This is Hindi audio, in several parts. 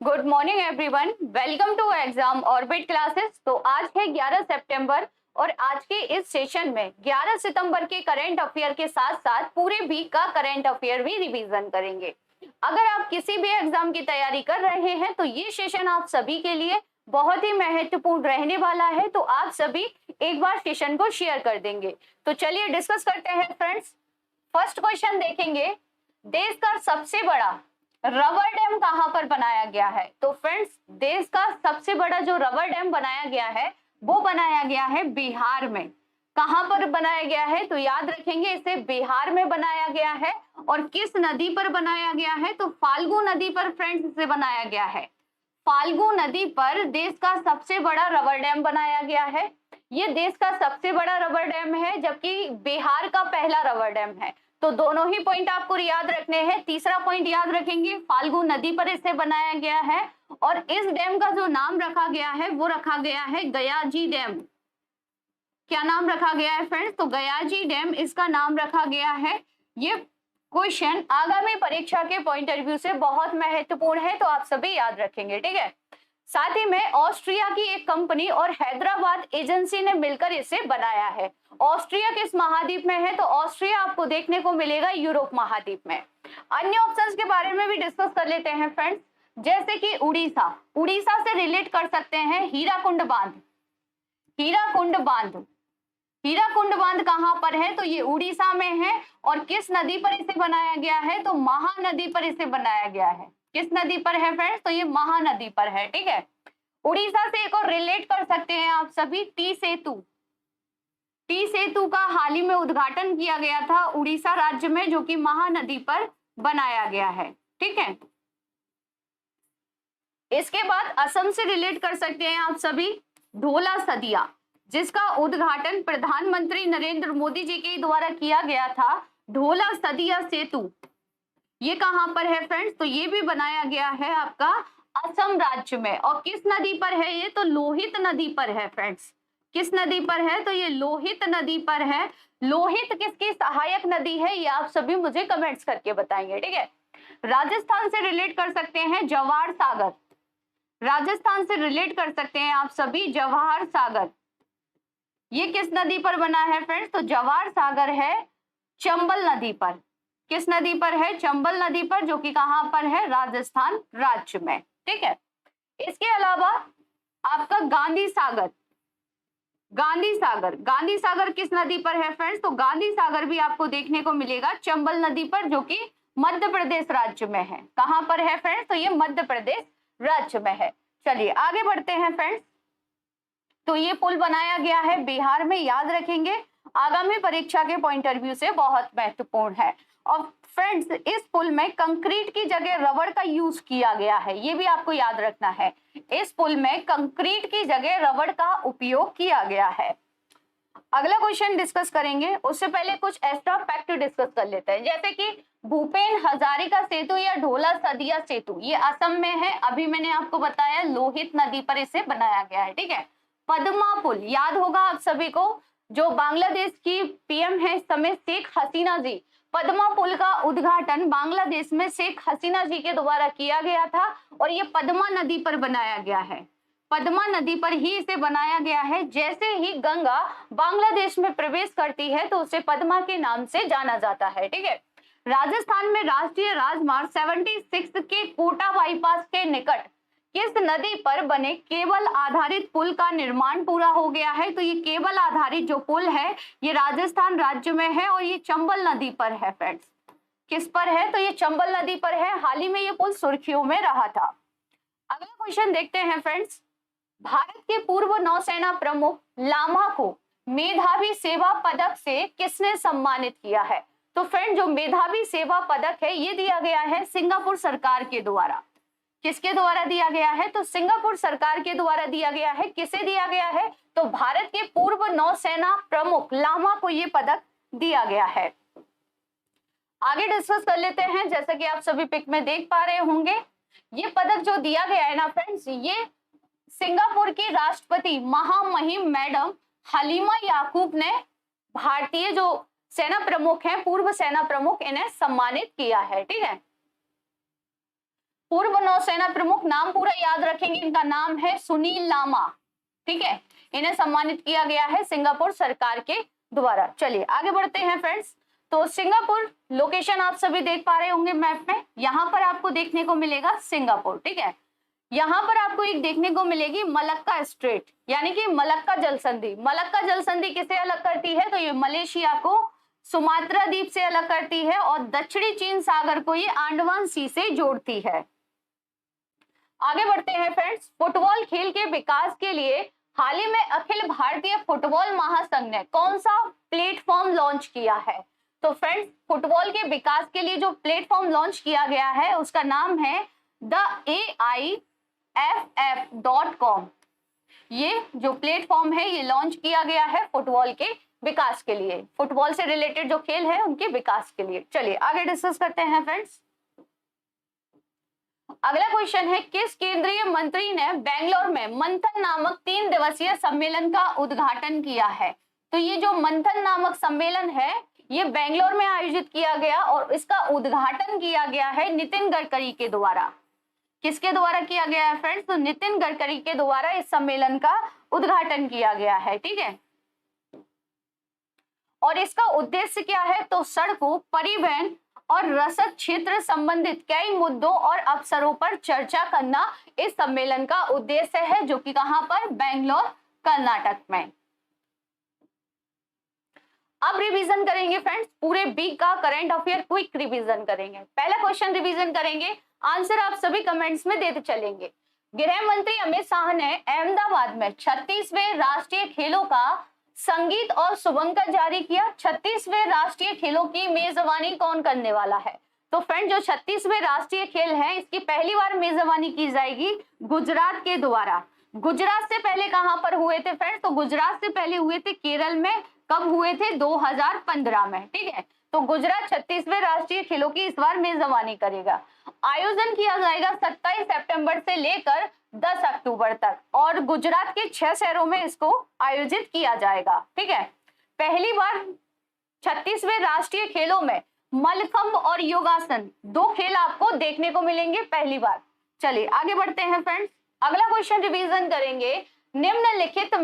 Good morning everyone, welcome to Exam Orbit Classes. तो आज है 11 सितंबर और आज के इस सेशन में 11 सितंबर के करंट अफेयर के साथ साथ पूरे वीक का करंट अफेयर भी रिवीजन करेंगे। अगर आप किसी भी एग्जाम की तैयारी कर रहे हैं तो ये सेशन आप सभी के लिए बहुत ही महत्वपूर्ण रहने वाला है, तो आप सभी एक बार सेशन को शेयर कर देंगे। तो चलिए डिस्कस करते हैं फ्रेंड्स। फर्स्ट क्वेश्चन देखेंगे, देश का सबसे बड़ा रबर डैम कहां पर बनाया गया है? तो फ्रेंड्स, देश का सबसे बड़ा जो रबर डैम बनाया गया है वो बनाया गया है बिहार में। कहां पर बनाया गया है? तो याद रखेंगे, इसे बिहार में बनाया गया है। और किस नदी पर बनाया गया है? तो फाल्गु नदी पर फ्रेंड्स इसे बनाया गया है। फाल्गु नदी पर देश का सबसे बड़ा रबर डैम बनाया गया है। ये देश का सबसे बड़ा रबर डैम है, जबकि बिहार का पहला रबर डैम है। तो दोनों ही पॉइंट आपको याद रखने हैं। तीसरा पॉइंट याद रखेंगे, फाल्गु नदी पर इसे बनाया गया है और इस डैम का जो नाम रखा गया है वो रखा गया है गयाजी डैम। क्या नाम रखा गया है फ्रेंड्स? तो गयाजी डैम इसका नाम रखा गया है। ये क्वेश्चन आगामी परीक्षा के पॉइंट ऑफ व्यू से बहुत महत्वपूर्ण है, तो आप सभी याद रखेंगे, ठीक है। साथ ही में ऑस्ट्रिया की एक कंपनी और हैदराबाद एजेंसी ने मिलकर इसे बनाया है। ऑस्ट्रिया किस महाद्वीप में है? तो ऑस्ट्रिया आपको देखने को मिलेगा यूरोप महाद्वीप में। अन्य ऑप्शंस के बारे में भी डिस्कस कर लेते हैं फ्रेंड्स, जैसे कि उड़ीसा। उड़ीसा से रिलेट कर सकते हैं हीराकुंड बांध। हीराकुंड बांध, हीराकुंड बांध कहां पर है? तो ये उड़ीसा में है। और किस नदी पर इसे बनाया गया है? तो महानदी पर इसे बनाया गया है। किस नदी पर है फ्रेंड्स? तो ये महानदी पर है, ठीक है। उड़ीसा से एक और रिलेट कर सकते हैं आप सभी, टी सेतु। टी सेतु का हाल ही में उद्घाटन किया गया था उड़ीसा राज्य में, जो कि महानदी पर बनाया गया है, ठीक है। इसके बाद असम से रिलेट कर सकते हैं आप सभी, ढोला सदिया, जिसका उद्घाटन प्रधानमंत्री नरेंद्र मोदी जी के द्वारा किया गया था। ढोला सदिया सेतु ये कहां पर है फ्रेंड्स? तो ये भी बनाया गया है आपका असम राज्य में। और किस नदी पर है ये? तो लोहित नदी पर है फ्रेंड्स। किस नदी पर है? तो ये लोहित नदी पर है। लोहित किसकी सहायक नदी है, ये आप सभी मुझे कमेंट्स करके बताएंगे, ठीक है। राजस्थान से रिलेट कर सकते हैं जवाहर सागर। राजस्थान से रिलेट कर सकते हैं आप सभी जवाहर सागर। ये किस नदी पर बना है फ्रेंड्स? तो जवाहर सागर है चंबल नदी पर। किस नदी पर है? चंबल नदी पर, जो कि कहां पर है? राजस्थान राज्य में, ठीक है। इसके अलावा आपका गांधी सागर। गांधी सागर, गांधी सागर किस नदी पर है फ्रेंड्स? तो गांधी सागर भी आपको देखने को मिलेगा चंबल नदी पर, जो कि मध्य प्रदेश राज्य में है। कहां पर है फ्रेंड्स? तो ये मध्य प्रदेश राज्य में है। चलिए आगे बढ़ते हैं फ्रेंड्स। तो ये पुल बनाया गया है बिहार में, याद रखेंगे, आगामी परीक्षा के पॉइंट ऑफ व्यू से बहुत महत्वपूर्ण है। और फ्रेंड्स, इस पुल में कंक्रीट की जगह रबड़ का यूज किया गया है, ये भी आपको याद रखना है। इस पुल में कंक्रीट की जगह रबड़ का उपयोग किया गया है। अगला क्वेश्चन डिस्कस करेंगे, उससे पहले कुछ एक्स्ट्रा फैक्ट डिस्कस कर लेते हैं, जैसे कि भूपेन हजारिका सेतु या ढोला सदिया सेतु, ये असम में है। अभी मैंने आपको बताया लोहित नदी पर इसे बनाया गया है, ठीक है। पद्मा पुल याद होगा आप सभी को, जो बांग्लादेश की पीएम है इस समय शेख हसीना जी। पद्मा पुल का उद्घाटन बांग्लादेश में शेख हसीना जी के द्वारा किया गया था और ये पद्मा नदी पर बनाया गया है। पद्मा नदी पर ही इसे बनाया गया है। जैसे ही गंगा बांग्लादेश में प्रवेश करती है तो उसे पद्मा के नाम से जाना जाता है, ठीक है। राजस्थान में राष्ट्रीय राजमार्ग 76 के कोटा बाईपास के निकट किस नदी पर बने केबल आधारित पुल का निर्माण पूरा हो गया है? तो ये केबल आधारित जो पुल है ये राजस्थान राज्य में है और ये चंबल नदी पर है फ्रेंड्स। किस पर है? तो ये चंबल नदी पर है। हाल ही में ये पुल सुर्खियों में रहा था। अगला क्वेश्चन देखते हैं फ्रेंड्स। भारत के पूर्व नौसेना प्रमुख लामा को मेधावी सेवा पदक से किसने सम्मानित किया है? तो फ्रेंड, जो मेधावी सेवा पदक है ये दिया गया है सिंगापुर सरकार के द्वारा। किसके द्वारा दिया गया है? तो सिंगापुर सरकार के द्वारा दिया गया है। किसे दिया गया है? तो भारत के पूर्व नौसेना प्रमुख लामा को ये पदक दिया गया है। आगे डिस्कस कर लेते हैं। जैसा कि आप सभी पिक में देख पा रहे होंगे, ये पदक जो दिया गया है ना फ्रेंड्स, ये सिंगापुर की राष्ट्रपति महामहिम मैडम हलीमा याकूब ने भारतीय जो सेना प्रमुख हैं, पूर्व सेना प्रमुख, इन्हें सम्मानित किया है, ठीक है। पूर्व नौसेना प्रमुख, नाम पूरा याद रखेंगे, इनका नाम है सुनील लामा, ठीक है। इन्हें सम्मानित किया गया है सिंगापुर सरकार के द्वारा। चलिए आगे बढ़ते हैं फ्रेंड्स। तो सिंगापुर लोकेशन आप सभी देख पा रहे होंगे मैप में, यहाँ पर आपको देखने को मिलेगा सिंगापुर, ठीक है। यहाँ पर आपको एक देखने को मिलेगी मलक्का स्ट्रेट, यानी कि मलक्का जल संधि। मलक्का जल संधि किसे अलग करती है? तो ये मलेशिया को सुमात्रा द्वीप से अलग करती है और दक्षिणी चीन सागर को ये अंडमान सी से जोड़ती है। आगे बढ़ते हैं फ्रेंड्स। फुटबॉल खेल के विकास के लिए हाल ही में अखिल भारतीय फुटबॉल महासंघ ने कौन सा प्लेटफॉर्म लॉन्च किया है? तो फ्रेंड्स, फुटबॉल के विकास के लिए जो प्लेटफॉर्म लॉन्च किया गया है उसका नाम है theAIFF.com। ये जो प्लेटफॉर्म है ये लॉन्च किया गया है फुटबॉल के विकास के लिए, फुटबॉल से रिलेटेड जो खेल है उनके विकास के लिए। चलिए आगे डिस्कस करते हैं फ्रेंड्स। अगला क्वेश्चन है, किस केंद्रीय मंत्री ने बेंगलोर में मंथन नामक 3 दिवसीय सम्मेलन का उद्घाटन किया है? तो ये जो मंथन नामक सम्मेलन है ये बेंगलोर में आयोजित किया गया और इसका उद्घाटन किया गया है नितिन गडकरी के द्वारा। किसके द्वारा किया गया है फ्रेंड्स? तो नितिन गडकरी के द्वारा इस सम्मेलन का उद्घाटन किया गया है, ठीक है। और इसका उद्देश्य क्या है? तो सड़कों, परिवहन और रसद क्षेत्र संबंधित कई मुद्दों और अवसरों पर चर्चा करना इस सम्मेलन का उद्देश्य है, जो कि कहां पर? बेंगलोर, कर्नाटक में। अब रिवीजन करेंगे फ्रेंड्स, पूरे वीक का करंट अफेयर क्विक रिवीजन करेंगे। पहला क्वेश्चन रिवीजन करेंगे, आंसर आप सभी कमेंट्स में देते चलेंगे। गृह मंत्री अमित शाह ने अहमदाबाद में 36वें राष्ट्रीय खेलों का संगीत और शुभंकर जारी किया। 36वें राष्ट्रीय खेलों की मेजबानी कौन करने वाला है? तो फ्रेंड, जो 36वें राष्ट्रीय खेल है इसकी पहली बार मेजबानी की जाएगी गुजरात के द्वारा। गुजरात से पहले कहां पर हुए थे फ्रेंड्स? तो गुजरात से पहले हुए थे केरल में। कब हुए थे? 2015 में, ठीक है। तो गुजरात 36वें राष्ट्रीय खेलों की इस बार मेजबानी करेगा। आयोजन किया जाएगा 27 सितंबर से लेकर 10 अक्टूबर तक और गुजरात के 6 शहरों में इसको आयोजित किया जाएगा, ठीक है। पहली बार 36वें राष्ट्रीय खेलों में मल्लखंब और योगासन 2 खेल आपको देखने को मिलेंगे पहली बार। चलिए आगे बढ़ते हैं फ्रेंड्स। अगला क्वेश्चन रिवीजन करेंगे, निम्नलिखित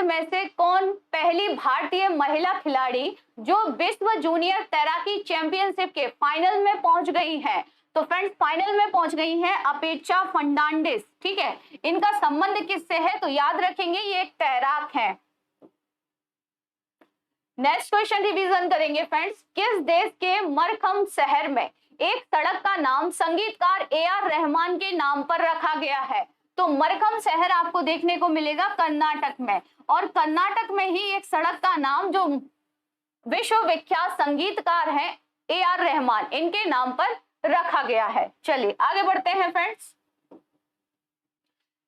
में से कौन पहली भारतीय महिला खिलाड़ी जो विश्व जूनियर तैराकी चैंपियनशिप के फाइनल में पहुंच गई है? तो फ्रेंड्स, फाइनल में पहुंच गई है अपेक्षा फर्नांडिस, ठीक है। इनका संबंध किससे है? तो याद रखेंगे ये एक तैराक है। नेक्स्ट क्वेश्चन रिवीजन करेंगे फ्रेंड्स, किस देश के मरखम शहर में एक सड़क का नाम संगीतकार AR रहमान के नाम पर रखा गया है? तो मरखम शहर आपको देखने को मिलेगा कर्नाटक में और कर्नाटक में ही एक सड़क का नाम जो विश्व विख्यात संगीतकार हैं AR रहमान, इनके नाम पर रखा गया है। चलिए आगे बढ़ते हैं फ्रेंड्स।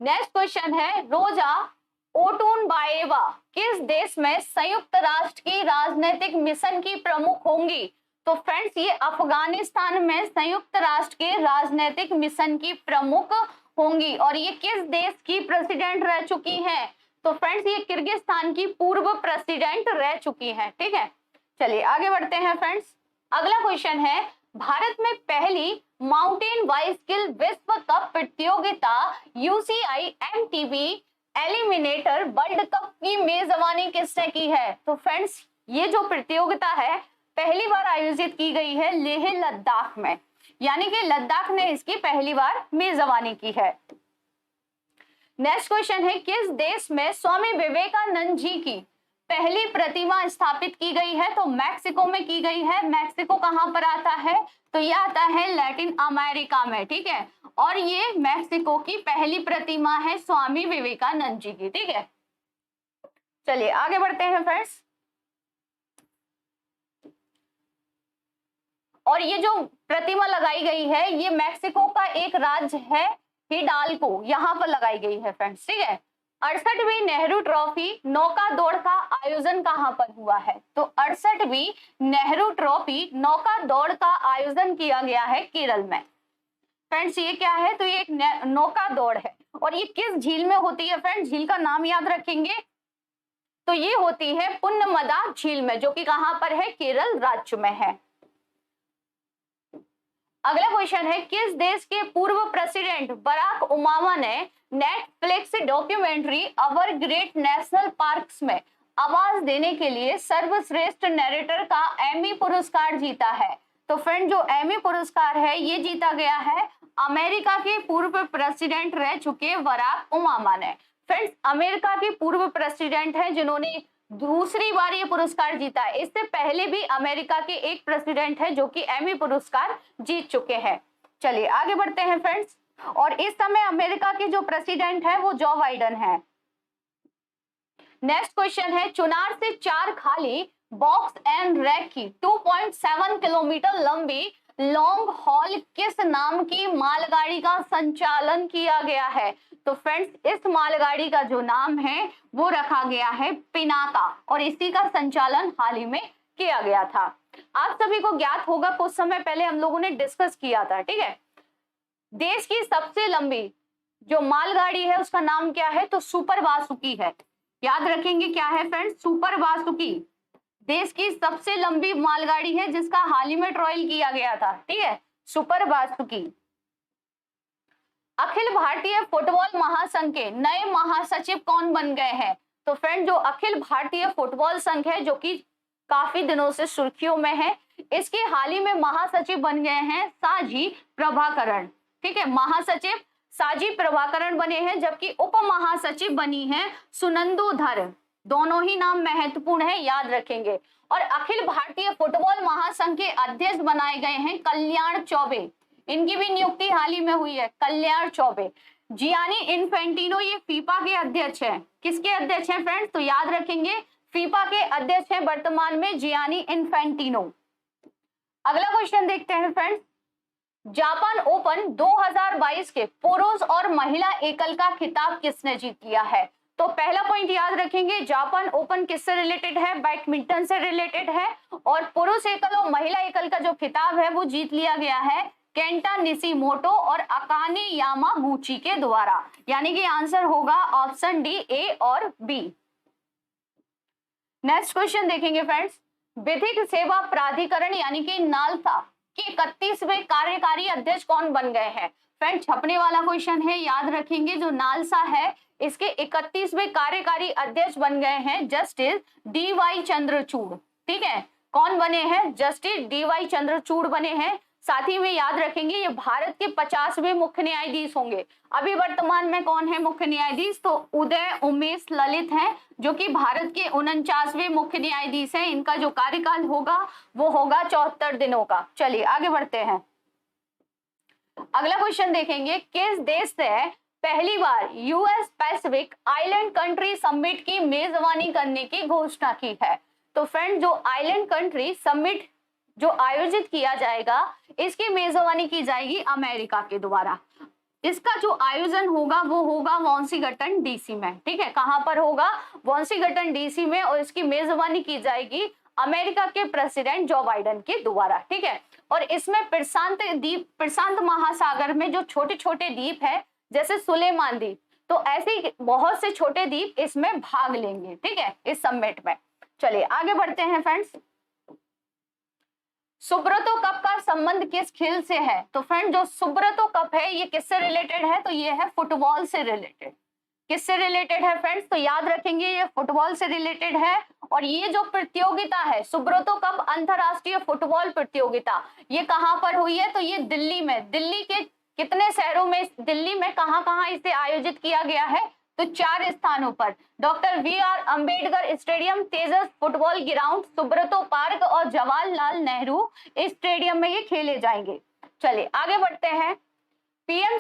नेक्स्ट क्वेश्चन है, रोजा ओटुनबाएवा किस देश में संयुक्त राष्ट्र की राजनीतिक मिशन की प्रमुख होंगी? तो फ्रेंड्स, ये अफगानिस्तान में संयुक्त राष्ट्र के राजनीतिक मिशन की प्रमुख होंगी और ये किस देश की प्रेसिडेंट रह चुकी हैं? तो फ्रेंड्स, ये किर्गिस्तान की पूर्व प्रेसिडेंट रह चुकी हैं, ठीक है। चलिए आगे बढ़ते हैं फ्रेंड्स। अगला क्वेश्चन है, भारत में पहली माउंटेन बाइसिकल विश्व कप प्रतियोगिता UCI MTB eliminator world cup की मेजबानी किसने की है? तो फ्रेंड्स, ये जो प्रतियोगिता है पहली बार आयोजित की गई है लेह लद्दाख में, यानी कि लद्दाख ने इसकी पहली बार मेजबानी की है। नेक्स्ट क्वेश्चन है, किस देश में स्वामी विवेकानंद जी की पहली प्रतिमा स्थापित की गई है? तो मैक्सिको में की गई है। मैक्सिको कहां पर आता है? तो यह आता है लैटिन अमेरिका में, ठीक है। और ये मैक्सिको की पहली प्रतिमा है स्वामी विवेकानंद जी की, ठीक है। चलिए आगे बढ़ते हैं फ्रेंड्स। और ये जो प्रतिमा लगाई गई है ये मैक्सिको का एक राज्य है हिडाल्गो, यहां पर लगाई गई है फ्रेंड्स, ठीक है। 68वीं नेहरू ट्रॉफी नौका दौड़ का आयोजन कहां पर हुआ है? तो 68वीं नेहरू ट्रॉफी नौका दौड़ का आयोजन किया गया है केरल में। फ्रेंड्स, ये क्या है? तो ये एक नौका दौड़ है और ये किस झील में होती है फ्रेंड्स? झील का नाम याद रखेंगे, तो ये होती है पुन्नमदा झील में, जो कि कहां पर है? केरल राज्य में है। अगला क्वेश्चन है, किस देश के पूर्व प्रेसिडेंट बराक ओबामा ने नेटफ्लिक्स डॉक्यूमेंट्री अवर ग्रेट नेशनल पार्क्स में आवाज देने के लिए सर्वश्रेष्ठ नरेटर का एमी पुरस्कार जीता है? तो फ्रेंड, जो एमी पुरस्कार है ये जीता गया है अमेरिका के पूर्व प्रेसिडेंट रह चुके बराक ओबामा ने। फ्रेंड्स, अमेरिका के पूर्व प्रेसिडेंट हैं जिन्होंने दूसरी बार ये पुरस्कार जीता है। इससे पहले भी अमेरिका के एक प्रेसिडेंट है जो कि एमी पुरस्कार जीत चुके हैं। चलिए आगे बढ़ते हैं फ्रेंड्स। और इस समय अमेरिका के जो प्रेसिडेंट है वो जो बाइडेन है। नेक्स्ट क्वेश्चन है, चुनार से 4 खाली बॉक्स एंड रैक की 2.7 किलोमीटर लंबी लॉन्ग हॉल किस नाम की मालगाड़ी का संचालन किया गया है? तो फ्रेंड्स, इस मालगाड़ी का जो नाम है वो रखा गया है पिनाका और इसी का संचालन हाल ही में किया गया था। आप सभी को ज्ञात होगा, कुछ समय पहले हम लोगों ने डिस्कस किया था, ठीक है। देश की सबसे लंबी जो मालगाड़ी है उसका नाम क्या है? तो सुपर वासुकी है। याद रखेंगे क्या है फ्रेंड्स? सुपर वासुकी देश की सबसे लंबी मालगाड़ी है जिसका हाल ही में ट्रायल किया गया था, ठीक है, सुपर वासुकी। अखिल भारतीय फुटबॉल महासंघ के नए महासचिव कौन बन गए हैं? तो फ्रेंड, जो अखिल भारतीय फुटबॉल संघ है जो कि काफी दिनों से सुर्खियों में है, इसके हाल ही में महासचिव बन गए हैं साजी प्रभाकरण, ठीक है। महासचिव साजी प्रभाकरण बने हैं, जबकि उप महासचिव बनी है सुनंदू धर। दोनों ही नाम महत्वपूर्ण है, याद रखेंगे। और अखिल भारतीय फुटबॉल महासंघ के अध्यक्ष बनाए गए हैं कल्याण चौबे। इनकी भी नियुक्ति हाल ही में हुई है, कल्याण चौबे। जियानी इन्फेंटिनो ये फीफा के अध्यक्ष हैं। किसके अध्यक्ष हैं फ्रेंड्स? तो याद रखेंगे फीफा के अध्यक्ष हैं वर्तमान में जियानी इन्फेंटिनो। अगला क्वेश्चन देखते हैं फ्रेंड्स। जापान ओपन 2022 के पुरुष और महिला एकल का खिताब किसने जीत लिया है? तो पहला पॉइंट याद रखेंगे, जापान ओपन किससे रिलेटेड है? बैडमिंटन से रिलेटेड है। और पुरुष एकल और महिला एकल का जो खिताब है वो जीत लिया गया है केंटा निशिमोटो और अकाने यामागुची के द्वारा। यानी कि आंसर होगा ऑप्शन डी, ए और बी। नेक्स्ट क्वेश्चन देखेंगे फ्रेंड्स। विधिक सेवा प्राधिकरण यानी कि नालसा के 31वें कार्यकारी अध्यक्ष कौन बन गए हैं? फ्रेंड, छपने वाला क्वेश्चन है, याद रखेंगे। जो नालसा है इसके 31वें कार्यकारी अध्यक्ष बन गए हैं जस्टिस डी.वाई. चंद्रचूड़, ठीक है। कौन बने हैं? Justice D.Y.. चंद्रचूड़ बने हैं। साथ ही में याद रखेंगे ये भारत के 50वें मुख्य न्यायाधीश होंगे। अभी वर्तमान में कौन है मुख्य न्यायाधीश? तो उदय उमेश ललित हैं, जो कि भारत के 49वें मुख्य न्यायाधीश हैं। इनका जो कार्यकाल होगा वो होगा 74 दिनों का। चलिए आगे बढ़ते हैं। अगला क्वेश्चन देखेंगे, किस देश से पहली बार US Pacific island country summit की मेजबानी करने की घोषणा की है? तो फ्रेंड, जो आइलैंड कंट्री समिट जो आयोजित किया जाएगा इसकी मेजबानी की जाएगी अमेरिका के द्वारा। इसका जो आयोजन होगा वो होगा वाशिंगटन डीसी में, ठीक है। कहां पर होगा? वाशिंगटन डीसी में। और इसकी मेजबानी की जाएगी अमेरिका के प्रेसिडेंट जो बाइडेन के द्वारा, ठीक है। और इसमें प्रशांत महासागर में जो छोटे छोटे द्वीप है जैसे सुलेमान द्वीप, तो ऐसे बहुत से छोटे द्वीप इसमें भाग लेंगे, ठीक है, इस समिट में। चलिए आगे बढ़ते हैं फ्रेंड्स। सुब्रतो कप का संबंध किस खेल से है? तो फ्रेंड, जो सुब्रतो कप है ये किससे रिलेटेड है? तो ये है फुटबॉल से रिलेटेड। किससे रिलेटेड है फ्रेंड्स? तो याद रखेंगे ये फुटबॉल से रिलेटेड है। और ये जो प्रतियोगिता है सुब्रतो कप अंतरराष्ट्रीय फुटबॉल प्रतियोगिता, ये कहां पर हुई है? तो ये दिल्ली में। दिल्ली के कितने शहरों में, दिल्ली में कहां कहां इसे आयोजित किया गया है? तो 4 स्थानों पर। Doctor V R. Ambedkar stadium, Tejas football ground, Subroto park और जवाहरलाल नेहरू स्टेडियम में ये खेले जाएंगे। चलिए आगे बढ़ते हैं। PM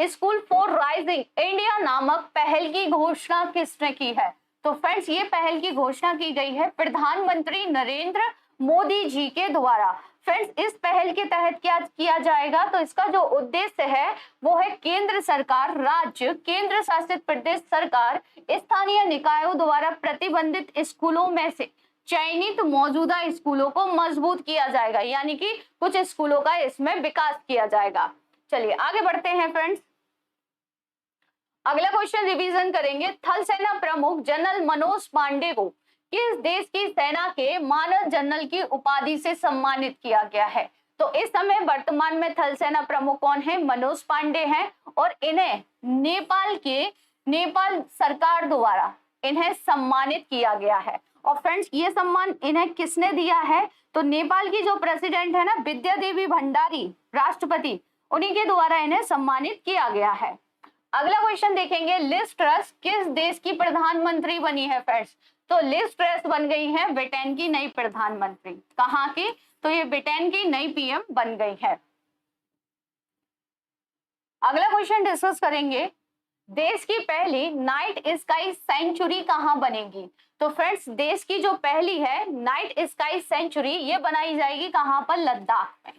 school for rising India नामक पहल की घोषणा किसने की है? तो फ्रेंड्स, ये पहल की घोषणा की गई है प्रधानमंत्री नरेंद्र मोदी जी के द्वारा। फ्रेंड्स, इस पहल के तहत क्या किया जाएगा? तो इसका जो उद्देश्य है वो है केंद्र सरकार, राज्य, केंद्र शासित प्रदेश सरकार, स्थानीय निकायों द्वारा प्रतिबंधित स्कूलों में से चयनित मौजूदा स्कूलों को मजबूत किया जाएगा। यानी कि कुछ स्कूलों का इसमें विकास किया जाएगा। चलिए आगे बढ़ते हैं फ्रेंड्स। अगला क्वेश्चन रिवीजन करेंगे। थल सेना प्रमुख जनरल मनोज पांडे को किस देश की सेना के मानद जनरल की उपाधि से सम्मानित किया गया है? तो इस समय वर्तमान में थल सेना प्रमुख कौन है? मनोज पांडे हैं, और इन्हें नेपाल सरकार द्वारा इन्हें सम्मानित किया गया है। और फ्रेंड्स, ये सम्मान इन्हें किसने दिया है? तो नेपाल की जो प्रेसिडेंट है ना, विद्या देवी भंडारी, राष्ट्रपति, उन्हीं के द्वारा इन्हें सम्मानित किया गया है। अगला क्वेश्चन देखेंगे, लिज ट्रस किस देश की प्रधानमंत्री बनी है? फ्रेंड्स, तो लिज ट्रस बन गई है ब्रिटेन की नई प्रधानमंत्री। कहाँ की? तो ये ब्रिटेन की नई पीएम बन गई है। अगला क्वेश्चन डिस्कस करेंगे, देश की पहली नाइट स्काई सेंचुरी कहाँ बनेगी? तो फ्रेंड्स, देश की जो पहली है नाइट स्काई सेंचुरी, ये बनाई जाएगी कहाँ पर? लद्दाख में।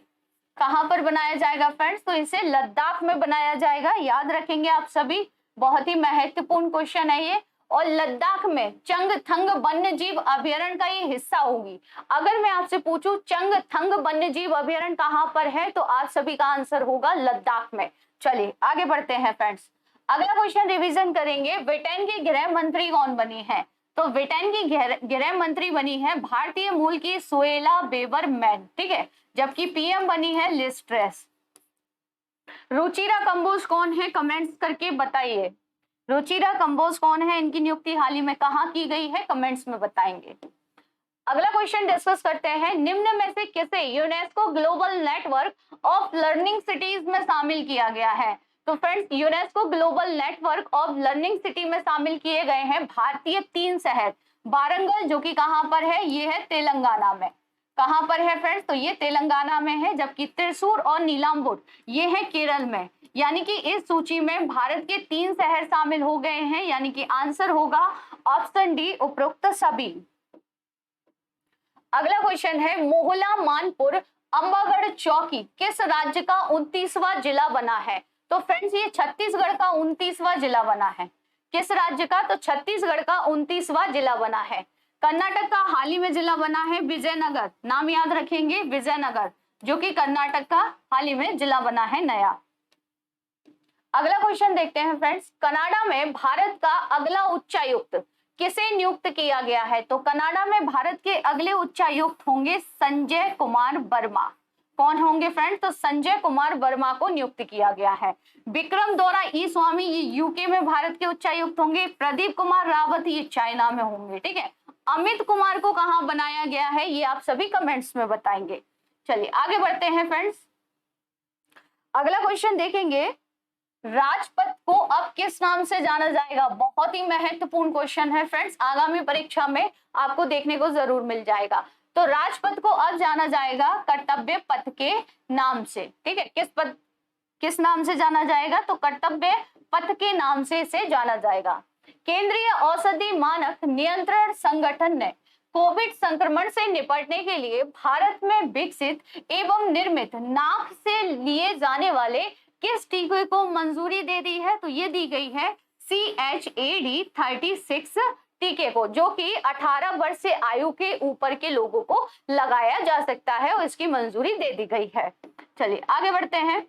कहाँ पर बनाया जाएगा फ्रेंड्स? तो इसे लद्दाख में बनाया जाएगा। याद रखेंगे आप सभी, बहुत ही महत्वपूर्ण क्वेश्चन है ये। और लद्दाख में चंगथंग वन्य जीव अभ्यारण्य का ये हिस्सा होगी। अगर मैं आपसे पूछूं चंगथंग वन्य जीव अभ्यारण्य कहाँ पर है, तो आप सभी का आंसर होगा लद्दाख में। चलिए आगे बढ़ते हैं फ्रेंड्स। अगला क्वेश्चन रिवीजन करेंगे, ब्रिटेन की गृह मंत्री कौन बनी है? तो ब्रिटेन की गृह मंत्री बनी है भारतीय मूल की सुएला बेबरमैन, ठीक है, जबकि पीएम बनी है लिज ट्रस। रुचिरा कंबोज कौन है? कमेंट्स करके बताइए, रुचिरा कंबोज कौन है? इनकी नियुक्ति हाल ही में कहाँ की गई है? कमेंट्स में बताएंगे। अगला क्वेश्चन डिस्कस करते हैं, निम्न में से किसे UNESCO global network of learning cities में शामिल किया गया है? तो friends, UNESCO global network of learning city में शामिल किए गए हैं भारतीय 3 शहर। वारंगल, जो कि कहां पर है? ये है तेलंगाना में। कहां पर है फ्रेंड्स? तो ये तेलंगाना में है। जबकि त्रिशूर और नीलांबुर ये है केरल में। यानी कि इस सूची में भारत के 3 शहर शामिल हो गए हैं, यानी कि आंसर होगा ऑप्शन डी, उपरोक्त सभी। अगला क्वेश्चन है, मोहला मानपुर अंबागढ़ चौकी किस राज्य का 29वां जिला बना है? तो फ्रेंड्स, ये छत्तीसगढ़ का 29वां जिला बना है। किस राज्य का? तो छत्तीसगढ़ का 29वां जिला बना है। कर्नाटक का हाल ही में जिला बना है विजयनगर, नाम याद रखेंगे, विजयनगर, जो कि कर्नाटक का हाल ही में जिला बना है नया। अगला क्वेश्चन देखते हैं फ्रेंड्स, कनाडा में भारत का अगला उच्चायुक्त किसे नियुक्त किया गया है? तो कनाडा में भारत के अगले उच्चायुक्त होंगे संजय कुमार वर्मा। कौन होंगे फ्रेंड्स? तो संजय कुमार वर्मा को नियुक्त किया गया है। विक्रम दोरा ई स्वामी ये यूके में भारत के उच्चायुक्त होंगे। प्रदीप कुमार रावत ये चाइना में होंगे, ठीक है। अमित कुमार को कहां बनाया गया है, ये आप सभी कमेंट्स में बताएंगे। चलिए आगे बढ़ते हैं फ्रेंड्स। अगला क्वेश्चन देखेंगे, राजपथ को अब किस नाम से जाना जाएगा? बहुत ही महत्वपूर्ण क्वेश्चन है फ्रेंड्स, आगामी परीक्षा में आपको देखने को जरूर मिल जाएगा। तो राजपथ को अब जाना जाएगा कर्तव्य पथ के नाम से, ठीक है। किस नाम से जाना जाएगा? तो कर्तव्य पथ के नाम से इसे जाना जाएगा। केंद्रीय औषधि मानक नियंत्रण संगठन ने कोविड संक्रमण से निपटने के लिए भारत में विकसित एवं निर्मित नाक से लिए जाने वाले किस टीके को मंजूरी दे दी है? तो ये दी गई है CHAD36 टीके को, जो कि 18 वर्ष से आयु के ऊपर के लोगों को लगाया जा सकता है, और इसकी मंजूरी दे दी गई है। चलिए आगे बढ़ते हैं।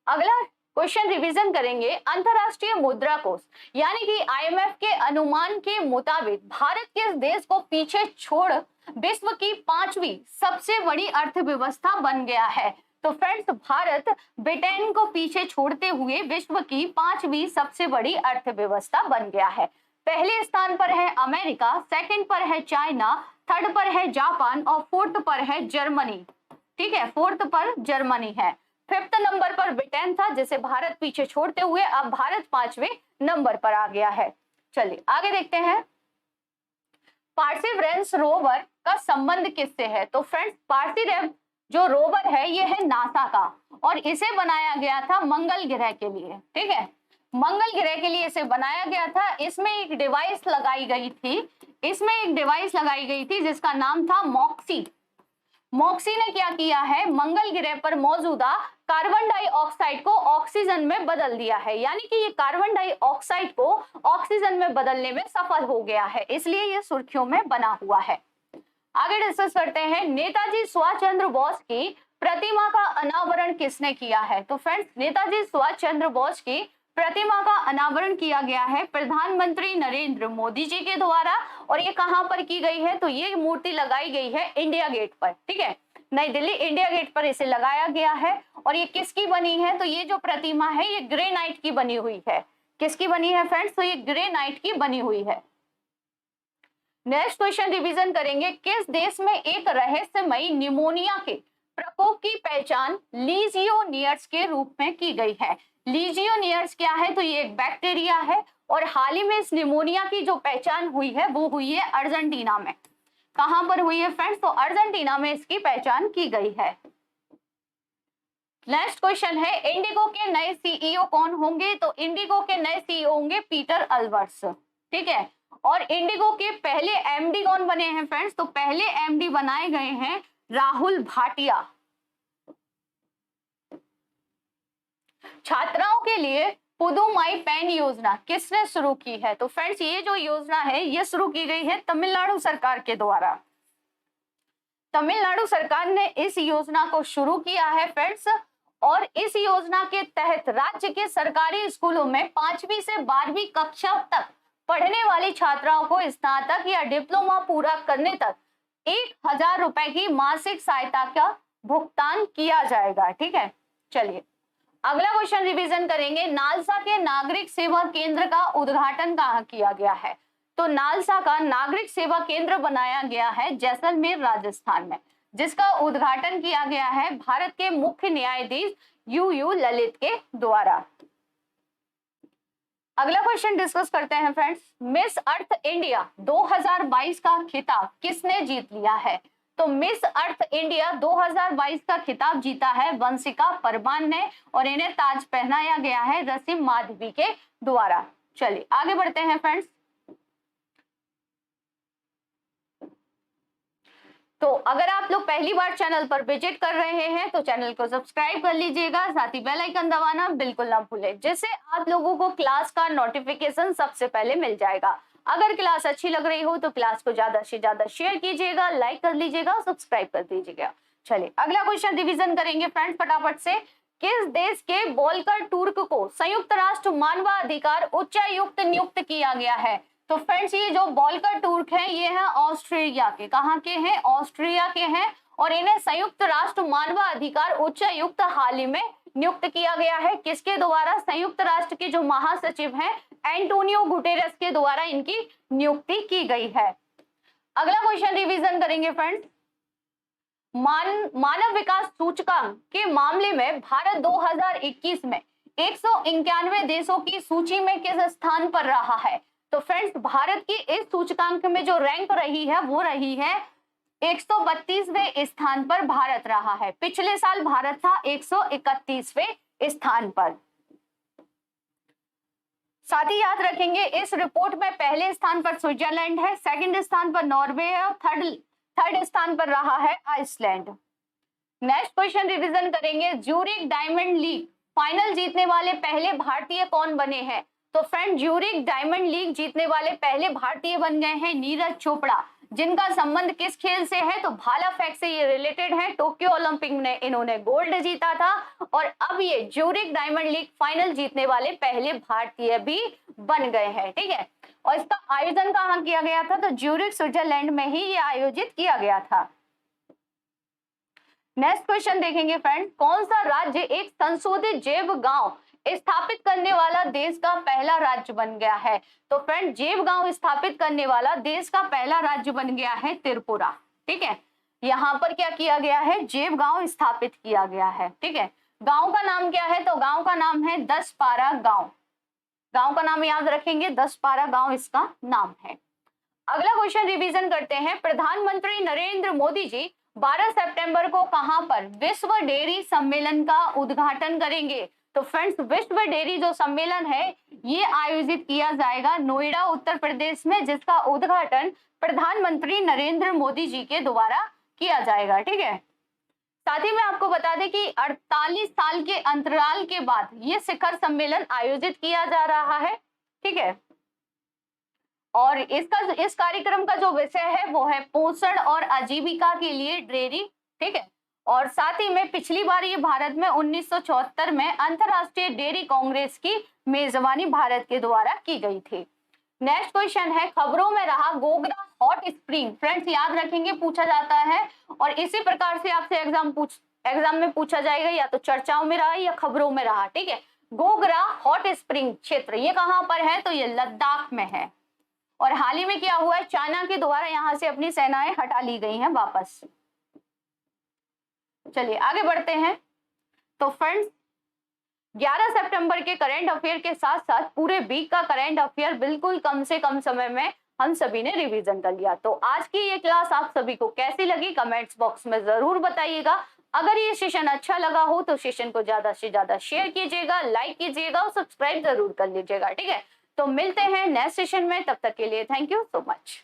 अगला क्वेश्चन रिवीजन करेंगे, अंतरराष्ट्रीय मुद्रा कोष यानी कि IMF के अनुमान के मुताबिक भारत किस देश को पीछे छोड़ विश्व की 5वीं सबसे बड़ी अर्थव्यवस्था बन गया है? तो फ्रेंड्स, भारत ब्रिटेन को पीछे छोड़ते हुए विश्व की 5वीं सबसे बड़ी अर्थव्यवस्था बन गया है। पहले स्थान पर है अमेरिका, सेकंड पर है चाइना, थर्ड पर है जापान और फोर्थ पर है जर्मनी, ठीक है। फोर्थ पर जर्मनी है। 5th नंबर पर ब्रिटेन था, जिसे भारत पीछे छोड़ते हुए अब भारत 5वें नंबर पर आ गया है। चलिए आगे देखते हैं, पार्सिवरेंस रोवर का संबंध किससे है? तो फ्रेंड्स, पार्सिवरेंस जो रोवर है ये है नासा का, और इसे बनाया गया था मंगल ग्रह के लिए, ठीक है। मंगल ग्रह के लिए इसे बनाया गया था। इसमें एक डिवाइस लगाई गई थी, जिसका नाम था मॉक्सी। मॉक्सी ने क्या किया है, मंगल ग्रह पर मौजूदा कार्बन डाइऑक्साइड को ऑक्सीजन में बदल दिया है। यानी कि ये कार्बन डाइऑक्साइड को ऑक्सीजन में बदलने में सफल हो गया है, इसलिए ये सुर्खियों में बना हुआ है। आगे डिस्कस करते हैं, नेताजी सुभाष चंद्र बोस की प्रतिमा का अनावरण किसने किया है? तो फ्रेंड्स, नेताजी सुभाष चंद्र बोस की प्रतिमा का अनावरण किया गया है प्रधानमंत्री नरेंद्र मोदी जी के द्वारा। और ये कहां पर की गई है? तो ये मूर्ति लगाई गई है इंडिया गेट पर, ठीक है। नई दिल्ली इंडिया गेट पर इसे लगाया गया है। और ये किसकी बनी है? तो ये जो प्रतिमा है ये ग्रेनाइट की बनी हुई है। किसकी बनी है फ्रेंड्स? तो ये ग्रेनाइट की बनी हुई है। नेक्स्ट क्वेश्चन रिवीजन करेंगे। किस देश में एक रहस्यमयी निमोनिया के प्रकोप की पहचान लीजियोनियर्स के रूप में की गई है? लीजियोनियर्स क्या है? तो ये एक बैक्टीरिया है और हाल ही में इस निमोनिया की जो पहचान हुई है वो हुई है अर्जेंटीना में। कहां पर हुई है फ्रेंड्स? तो अर्जेंटीना में इसकी पहचान की गई है। नेक्स्ट क्वेश्चन है, इंडिगो के नए सीईओ कौन होंगे? तो इंडिगो के नए सीईओ होंगे पीटर अल्बर्ट्स। ठीक है। और इंडिगो के पहले एमडी कौन बने हैं फ्रेंड्स? तो पहले एमडी बनाए गए हैं राहुल भाटिया। छात्राओं के लिए पुदुमाई पेन योजना किसने शुरू की है? तो फ्रेंड्स ये जो योजना है ये शुरू की गई है तमिलनाडु सरकार के द्वारा। तमिलनाडु सरकार ने इस योजना को शुरू किया है फ्रेंड्स। और इस योजना के तहत राज्य के सरकारी स्कूलों में 5वीं से 12वीं कक्षा तक पढ़ने वाली छात्राओं को स्नातक या डिप्लोमा पूरा करने तक 1000 रुपए की मासिक सहायता का भुगतान किया जाएगा। ठीक है। चलिए अगला क्वेश्चन रिवीजन करेंगे। नालसा के नागरिक सेवा केंद्र का उद्घाटन कहाँ किया गया है? तो नालसा का नागरिक सेवा केंद्र बनाया गया है जैसलमेर राजस्थान में, जिसका उद्घाटन किया गया है भारत के मुख्य न्यायाधीश यू ललित के द्वारा। अगला क्वेश्चन डिस्कस करते हैं फ्रेंड्स। मिस अर्थ इंडिया 2022 का खिताब किसने जीत लिया है? तो मिस अर्थ इंडिया 2022 का खिताब जीता है वंशिका परमार ने और इन्हें ताज पहनाया गया है रसीम माधवी के द्वारा। चलिए आगे बढ़ते हैं फ्रेंड्स। तो अगर आप लोग पहली बार चैनल पर विजिट कर रहे हैं तो चैनल को सब्सक्राइब कर लीजिएगा, साथ ही बेल आइकन दबाना बिल्कुल ना भूलें, जिससे आप लोगों को क्लास का नोटिफिकेशन सबसे पहले मिल जाएगा। अगर क्लास अच्छी लग रही हो तो क्लास को ज्यादा से ज्यादा शेयर कीजिएगा, लाइक कर लीजिएगा, सब्सक्राइब कर दीजिएगा। चलिए अगला क्वेश्चन रिवीजन करेंगे फ्रेंड्स फटाफट से। किस देश के वोल्कर टुर्क को संयुक्त राष्ट्र मानवाधिकार उच्चायुक्त नियुक्त किया गया है? तो फ्रेंड्स ये जो वोल्कर टुर्क हैं ये है ऑस्ट्रेलिया के। कहाँ के हैं? ऑस्ट्रेलिया के हैं और इन्हें संयुक्त राष्ट्र मानवाधिकार उच्चायुक्त हाल ही में नियुक्त किया गया है। किसके द्वारा? संयुक्त राष्ट्र के जो महासचिव हैं एंटोनियो गुटेरेस के द्वारा इनकी नियुक्ति की गई है। अगला क्वेश्चन रिवीजन करेंगे फ्रेंड्स। मानव विकास सूचकांक के मामले में भारत 2021 में 191 देशों की सूची में किस स्थान पर रहा है? तो फ्रेंड्स भारत की इस सूचकांक में जो रैंक रही है वो रही है 132वें स्थान पर भारत रहा है। पिछले साल भारत था 131वें स्थान पर। साथ ही याद रखेंगे इस रिपोर्ट में पहले स्थान पर स्विट्जरलैंड है, सेकंड स्थान पर नॉर्वे है और थर्ड स्थान पर रहा है आइसलैंड। नेक्स्ट क्वेश्चन रिवीजन करेंगे। ज्यूरिक डायमंड लीग फाइनल जीतने वाले पहले भारतीय कौन बने हैं? तो फ्रेंड ज्यूरिक डायमंड लीग जीतने वाले पहले भारतीय बन गए हैं नीरज चोपड़ा, जिनका संबंध किस खेल से है? तो भाला फेंक से ये रिलेटेड है। टोक्यो ओलंपिक में इन्होंने गोल्ड जीता था और अब ये ज्यूरिक डायमंड लीग फाइनल जीतने वाले पहले भारतीय भी बन गए हैं। ठीक है। और इसका आयोजन कहाँ किया गया था? तो ज्यूरिक स्विट्जरलैंड में ही ये आयोजित किया गया था। नेक्स्ट क्वेश्चन देखेंगे फ्रेंड। कौन सा राज्य एक संशोधित जैव गांव स्थापित करने वाला देश का पहला राज्य बन गया है? तो फ्रेंड जैव गांव स्थापित करने वाला देश का पहला राज्य बन गया है त्रिपुरा। ठीक है। यहाँ पर क्या किया गया है? जैव गांव स्थापित किया गया है। ठीक है। गांव का नाम क्या है? तो गांव का नाम है दसपारा गांव। गांव का नाम याद रखेंगे, दसपारा गांव इसका नाम है। अगला क्वेश्चन रिवीजन करते हैं। प्रधानमंत्री नरेंद्र मोदी जी 12 सितंबर को कहां पर विश्व डेयरी सम्मेलन का उद्घाटन करेंगे? तो फ्रेंड्स विश्व डेयरी जो सम्मेलन है ये आयोजित किया जाएगा नोएडा उत्तर प्रदेश में, जिसका उद्घाटन प्रधानमंत्री नरेंद्र मोदी जी के द्वारा किया जाएगा। ठीक है। साथ ही मैं आपको बता दें कि 48 साल के अंतराल के बाद ये शिखर सम्मेलन आयोजित किया जा रहा है। ठीक है। और इस कार्यक्रम का जो विषय है वो है पोषण और आजीविका के लिए डेयरी। ठीक है। और साथ ही में पिछली बार ये भारत में 1974 में अंतरराष्ट्रीय डेयरी कांग्रेस की मेजबानी भारत के द्वारा की गई थी। नेक्स्ट क्वेश्चन है। खबरों में रहा गोगरा हॉट स्प्रिंग। फ्रेंड्स याद रखेंगे पूछा जाता है और इसी प्रकार से आपसे एग्जाम में पूछा जाएगा, या तो चर्चाओं में रहा या खबरों में रहा। ठीक है, गोगरा हॉट स्प्रिंग क्षेत्र ये कहां पर है, तो ये लद्दाख में है। और हाल ही में क्या हुआ है, चाइना के द्वारा यहां से अपनी सेनाएं हटा ली गई हैं वापस। चलिए आगे बढ़ते हैं। तो फ्रेंड्स 11 सितंबर के करंट अफेयर के साथ साथ पूरे वीक का करंट अफेयर बिल्कुल कम से कम समय में हम सभी ने रिवीजन कर लिया। तो आज की ये क्लास आप सभी को कैसी लगी कमेंट्स बॉक्स में जरूर बताइएगा। अगर ये सेशन अच्छा लगा हो तो सेशन को ज्यादा से ज्यादा शेयर कीजिएगा, लाइक कीजिएगा और सब्सक्राइब जरूर कर लीजिएगा। ठीक है, तो मिलते हैं नेक्स्ट सेशन में, तब तक के लिए थैंक यू सो मच।